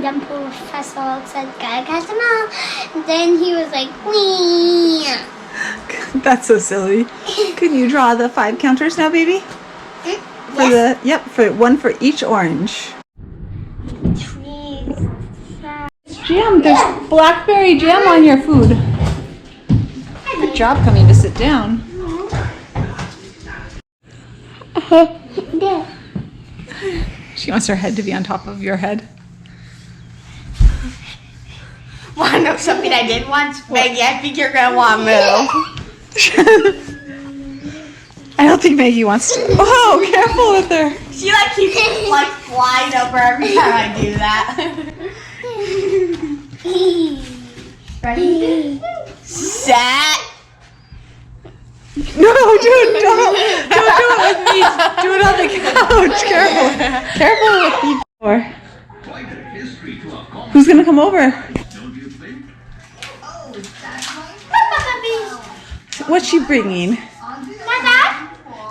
dental professor said, gotta catch them all. And then he was like, wee. That's so silly. Can you draw the 5 counters now, baby? Yes. For one for each orange. Trees. Jam, there's blackberry jam on your food. Good job coming to sit down. She wants her head to be on top of your head. Want to know something I did once? Maggie, I think you're going to want to move. I don't think Maggie wants to. Oh, careful with her. She like keeps like flying over every time I do that. Ready? Set. No, dude, don't do it with me. Do it on the couch. Careful with me. Who's gonna come over? What's she bringing?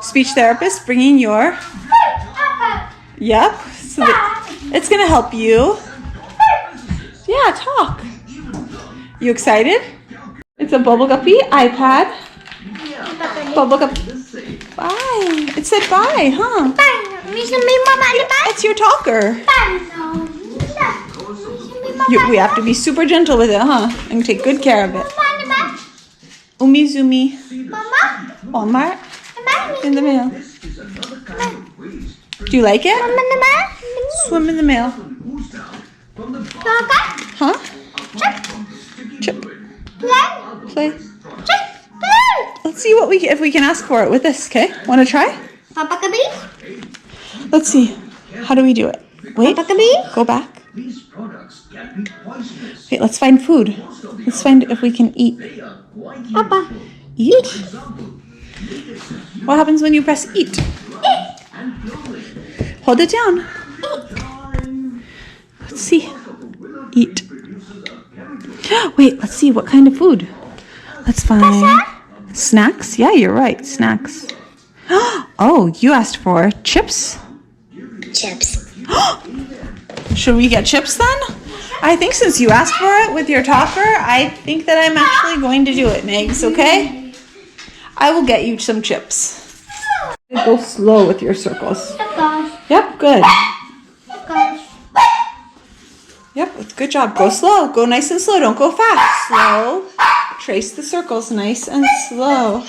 Speech therapist bringing your. Yep. So it's gonna help you. Yeah, talk. You excited? It's a bubble guppy iPad. Bubble guppy. Bye. It said bye, huh? It's your talker. We have to be super gentle with it, huh? And take good care of it. Umizumi. Walmart. In the mail. Do you like it? Swim in the mail. Huh? Chip. Play. Let's see if we can ask for it with this, okay? Want to try? Let's see. How do we do it? Wait. Go back. Wait, let's find food. Let's find if we can eat. Papa. Eat? What happens when you press eat? Hold it down. Let's see. Eat. Wait, let's see. What kind of food? Let's find snacks. Yeah, you're right. Snacks. Oh, you asked for chips? Chips. Should we get chips then? I think since you asked for it with your talker, I think that I'm actually going to do it, Megs, okay? I will get you some chips. Go slow with your circles. Yep, good. Yep, good job. Go slow. Go nice and slow. Don't go fast. Slow. Trace the circles nice and slow.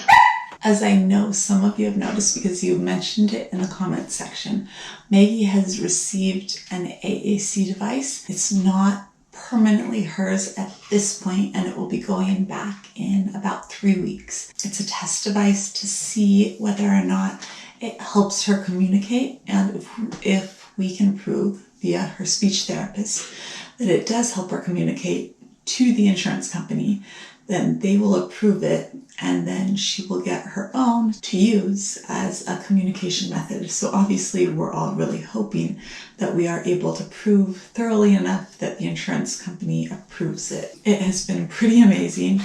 As I know some of you have noticed because you mentioned it in the comments section, Maggie has received an AAC device. It's not permanently hers at this point, and it will be going back in about 3 weeks. It's a test device to see whether or not it helps her communicate, and if we can prove via her speech therapist that it does help her communicate to the insurance company, then they will approve it, and then she will get her own to use as a communication method. So obviously we're all really hoping that we are able to prove thoroughly enough that the insurance company approves it. It has been pretty amazing.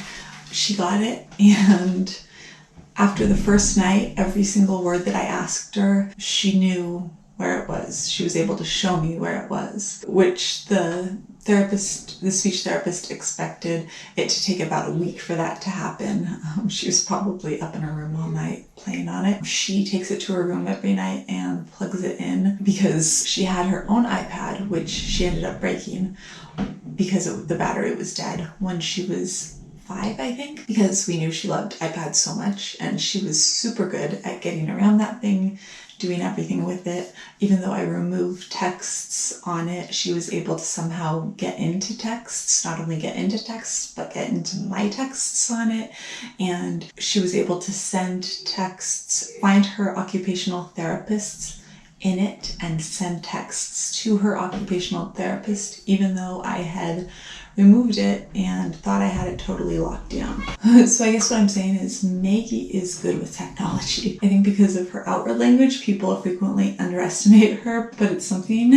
She got it, and after the first night, every single word that I asked her, she knew where it was. She was able to show me where it was, which the speech therapist expected it to take about a week for that to happen. She was probably up in her room all night playing on it. She takes it to her room every night and plugs it in because she had her own iPad, which she ended up breaking because the battery was dead when she was 5, I think, because we knew she loved iPads so much, and she was super good at getting around that thing, doing everything with it. Even though I removed texts on it, she was able to somehow get into texts, not only get into texts, but get into my texts on it. And she was able to send texts, find her occupational therapists in it, and send texts to her occupational therapist, even though I had removed it and thought I had it totally locked down. So I guess what I'm saying is Maggie is good with technology. I think because of her outward language, people frequently underestimate her, but it's something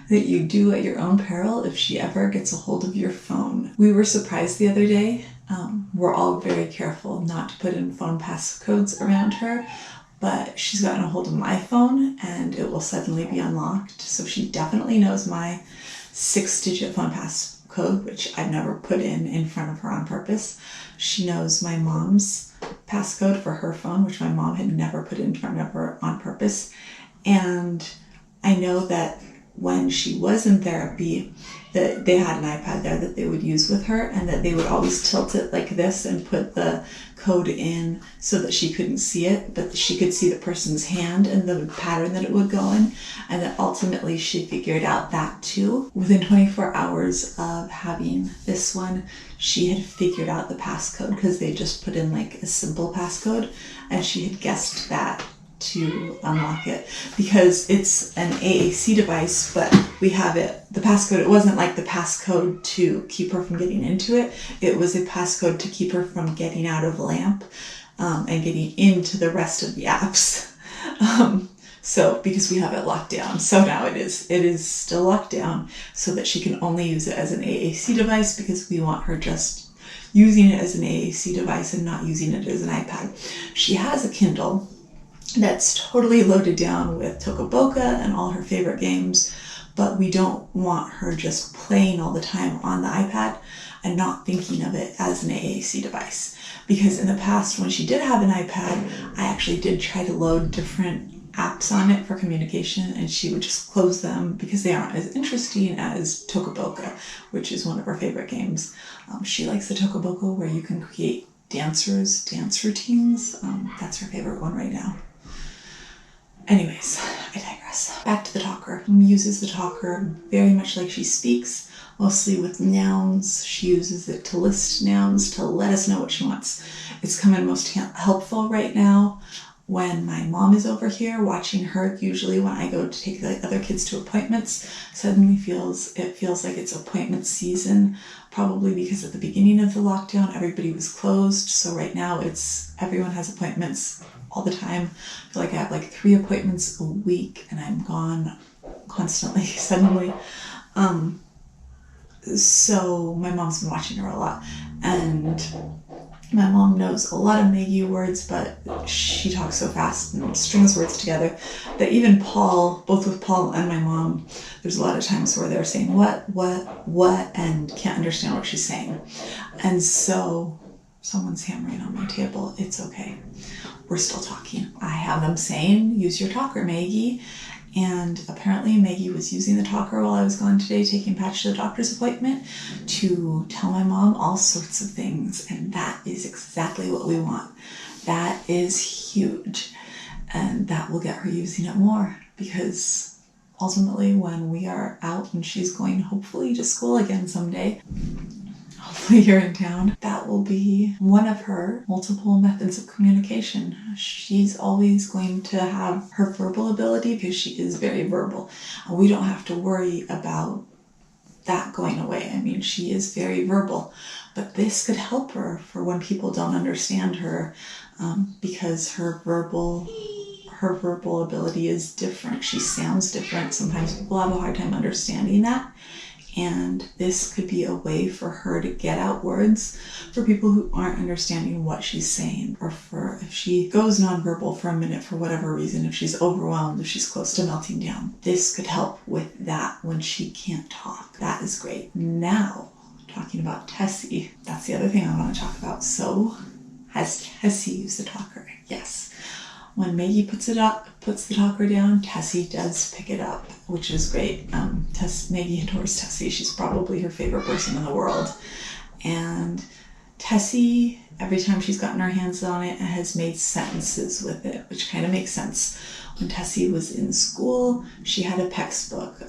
that you do at your own peril if she ever gets a hold of your phone. We were surprised the other day. We're all very careful not to put in phone passcodes around her, but she's gotten a hold of my phone and it will suddenly be unlocked. So she definitely knows my 6-digit phone passcode, which I've never put in front of her on purpose. She knows my mom's passcode for her phone, which my mom had never put in front of her on purpose. And I know that when she was in therapy, that they had an iPad there that they would use with her, and that they would always tilt it like this and put the code in so that she couldn't see it, but she could see the person's hand and the pattern that it would go in, and that ultimately she figured out that too. Within 24 hours of having this one, she had figured out the passcode because they just put in like a simple passcode, and she had guessed that to unlock it, because it's an AAC device, but we have it, the passcode, it wasn't like the passcode to keep her from getting into it. It was a passcode to keep her from getting out of LAMP and getting into the rest of the apps. So because we have it locked down, so now it is still locked down so that she can only use it as an AAC device, because we want her just using it as an AAC device and not using it as an iPad. She has a Kindle that's totally loaded down with Tokaboka and all her favorite games, but we don't want her just playing all the time on the iPad and not thinking of it as an AAC device. Because in the past, when she did have an iPad, I actually did try to load different apps on it for communication, and she would just close them because they aren't as interesting as Tokaboka, which is one of her favorite games. She likes the Tokaboka where you can create dance routines. That's her favorite one right now. Anyways, I digress. Back to the talker. Uses the talker very much like she speaks, mostly with nouns. She uses it to list nouns to let us know what she wants. It's come in most helpful right now when my mom is over here watching her. Usually when I go to take the other kids to appointments, suddenly feels like it's appointment season, probably because at the beginning of the lockdown everybody was closed. So right now everyone has appointments all the time. I feel like I have like 3 appointments a week and I'm gone constantly, suddenly. So my mom's been watching her a lot, and my mom knows a lot of Maggie words, but she talks so fast and strings words together that even Paul, both with Paul and my mom, there's a lot of times where they're saying what, and can't understand what she's saying. And so someone's hammering on my table. It's okay. We're still talking. I have them saying, use your talker, Maggie. And apparently Maggie was using the talker while I was gone today, taking Patch to the doctor's appointment, to tell my mom all sorts of things. And that is exactly what we want. That is huge. And that will get her using it more, because ultimately when we are out and she's going hopefully to school again someday, hopefully here in town, that will be one of her multiple methods of communication. She's always going to have her verbal ability because she is very verbal. We don't have to worry about that going away. I mean, she is very verbal, but this could help her for when people don't understand her, because her verbal ability is different. She sounds different. Sometimes people have a hard time understanding that. And this could be a way for her to get out words for people who aren't understanding what she's saying, or for if she goes nonverbal for a minute for whatever reason, if she's overwhelmed, if she's close to melting down. This could help with that when she can't talk. That is great. Now, talking about Tessie, that's the other thing I want to talk about. So, has Tessie used the talker? Yes. When Maggie puts the talker down, Tessie does pick it up, which is great. Maggie adores Tessie. She's probably her favorite person in the world. And Tessie, every time she's gotten her hands on it, has made sentences with it, which kind of makes sense. When Tessie was in school, she had a PECS book.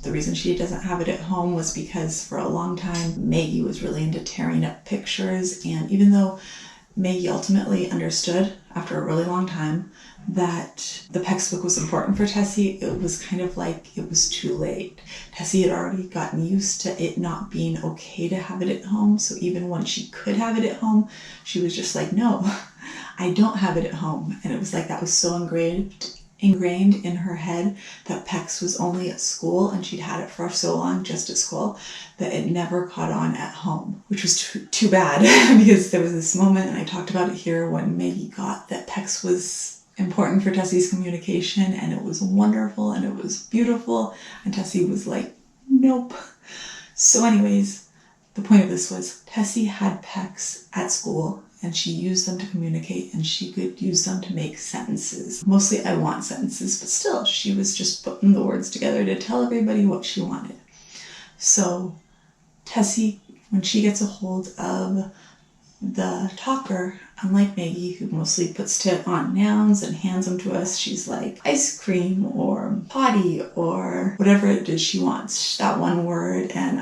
The reason she doesn't have it at home was because for a long time, Maggie was really into tearing up pictures. And even though Maggie ultimately understood after a really long time that the PECS book was important for Tessie, it was kind of like it was too late. Tessie had already gotten used to it not being okay to have it at home. So even when she could have it at home, she was just like, no, I don't have it at home. And it was like that was so ingrained in her head that PECS was only at school, and she'd had it for so long just at school that it never caught on at home, which was too bad because there was this moment, and I talked about it here, when Maggie got that PECS was important for Tessie's communication, and it was wonderful and it was beautiful, and Tessie was like, Nope. So anyways, the point of this was Tessie had pecs at school and she used them to communicate and she could use them to make sentences. Mostly I want sentences, but still she was just putting the words together to tell everybody what she wanted. So Tessie, when she gets a hold of the talker, unlike Maggie, who mostly puts it on nouns and hands them to us, she's like ice cream or potty or whatever it is she wants, that one word. And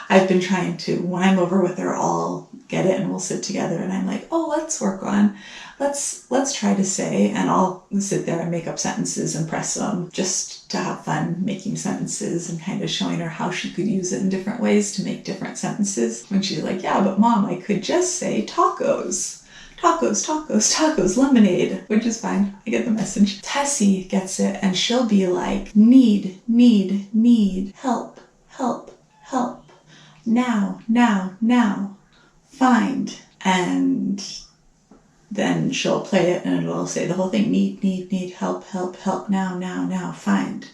I've been trying to, when I'm over with her, I'll get it and we'll sit together and I'm like, oh, let's try to say, and I'll sit there and make up sentences and press them just to have fun making sentences and kind of showing her how she could use it in different ways to make different sentences. When she's like, yeah, but Mom, I could just say tacos. Tacos, tacos, tacos, lemonade, which is fine. I get the message. Tessie gets it and she'll be like, need, help, now, find. And then she'll play it and it'll say the whole thing, need, help, now, find.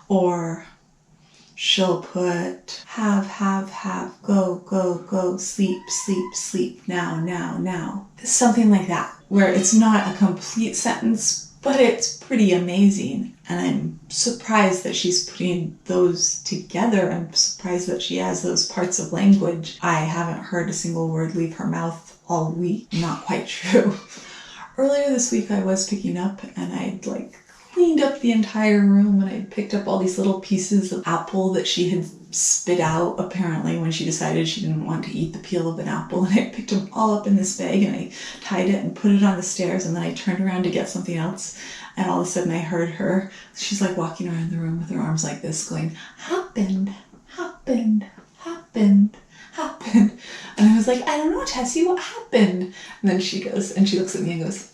Or she'll put have, go, sleep, now. Something like that, where it's not a complete sentence, but it's pretty amazing. And I'm surprised that she's putting those together. I'm surprised that she has those parts of language. I haven't heard a single word leave her mouth all week. Not quite true. Earlier this week I was picking up and I'd cleaned up the entire room and I picked up all these little pieces of apple that she had spit out apparently when she decided she didn't want to eat the peel of an apple, and I picked them all up in this bag and I tied it and put it on the stairs, and then I turned around to get something else and all of a sudden I heard her, she's walking around the room with her arms like this going, happened. And I was like, I don't know, Tessie, what happened? And then she goes, and she looks at me and goes,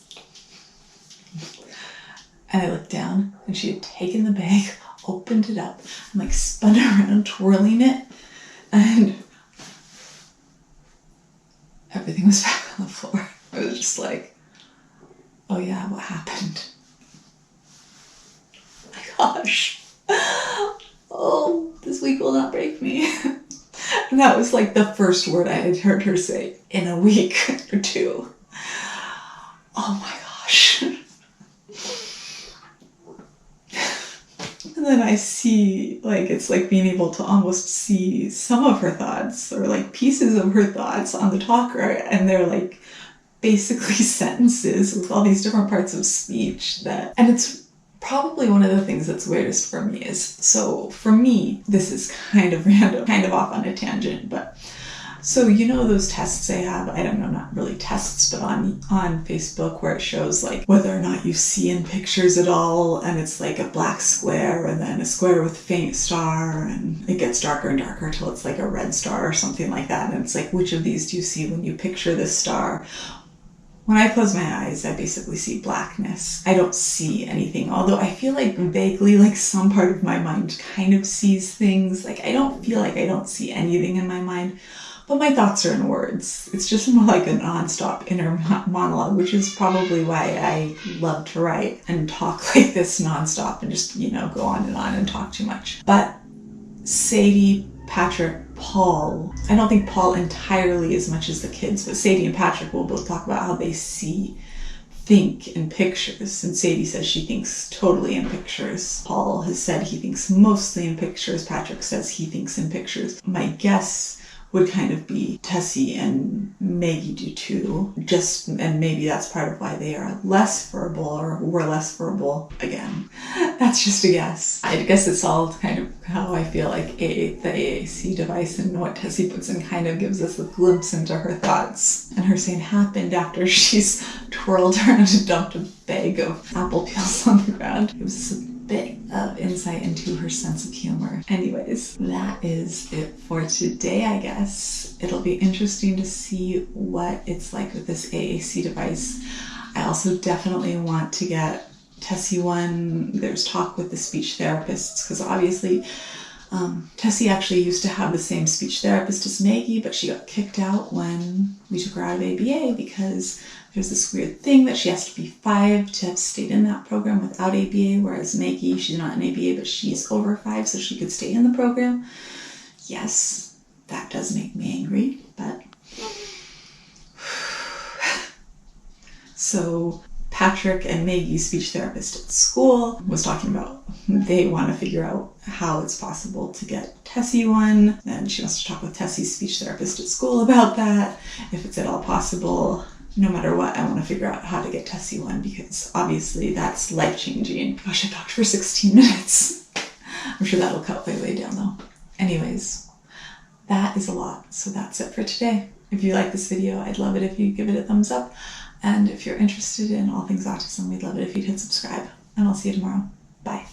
and I looked down and she had taken the bag, opened it up, and spun around, twirling it, and everything was back on the floor. I was just like, oh yeah, what happened? Oh my gosh. Oh, this week will not break me. And that was the first word I had heard her say in a week or two. Oh my gosh. And then I see, it's being able to almost see some of her thoughts or pieces of her thoughts on the talker, and they're basically sentences with all these different parts of speech and it's probably one of the things that's weirdest for me is, so for me, this is kind of random, kind of off on a tangent, but so those tests I have, I don't know, not really tests, but on Facebook where it shows whether or not you see in pictures at all, and it's a black square and then a square with a faint star, and it gets darker and darker till it's a red star or something like that, and it's which of these do you see when you picture this star? When I close my eyes, I basically see blackness. I don't see anything, although I feel vaguely some part of my mind kind of sees things. I don't feel I don't see anything in my mind, but my thoughts are in words. It's just more a nonstop inner monologue, which is probably why I love to write and talk like this nonstop and just, go on and talk too much. But Sadie, Patrick, Paul, I don't think Paul entirely as much as the kids, but Sadie and Patrick will both talk about how they think in pictures, and Sadie says she thinks totally in pictures. Paul has said he thinks mostly in pictures. Patrick says he thinks in pictures. My guess would kind of be Tessie and Maggie do too. And maybe that's part of why they are less verbal or were less verbal. Again, that's just a guess. I guess it's all kind of how I feel the AAC device and what Tessie puts in kind of gives us a glimpse into her thoughts. And her saying happened after she's twirled around and dumped a bag of apple peels on the ground. It was a bit of insight into her sense of humor. Anyways, that is it for today, I guess. It'll be interesting to see what it's like with this AAC device. I also definitely want to get Tessie one. There's talk with the speech therapists, because obviously Tessie actually used to have the same speech therapist as Maggie, but she got kicked out when we took her out of ABA because there's this weird thing that she has to be 5 to have stayed in that program without ABA, whereas Maggie, she's not in ABA, but she's over 5, so she could stay in the program. Yes, that does make me angry, but... So Patrick and Maggie's speech therapist at school was talking about they want to figure out how it's possible to get Tessie one, and she wants to talk with Tessie's speech therapist at school about that, if it's at all possible. No matter what, I want to figure out how to get Tessie one because obviously that's life-changing. Gosh, I talked for 16 minutes. I'm sure that'll cut way down though. Anyways, that is a lot. So that's it for today. If you like this video, I'd love it if you give it a thumbs up. And if you're interested in all things autism, we'd love it if you'd hit subscribe. And I'll see you tomorrow. Bye.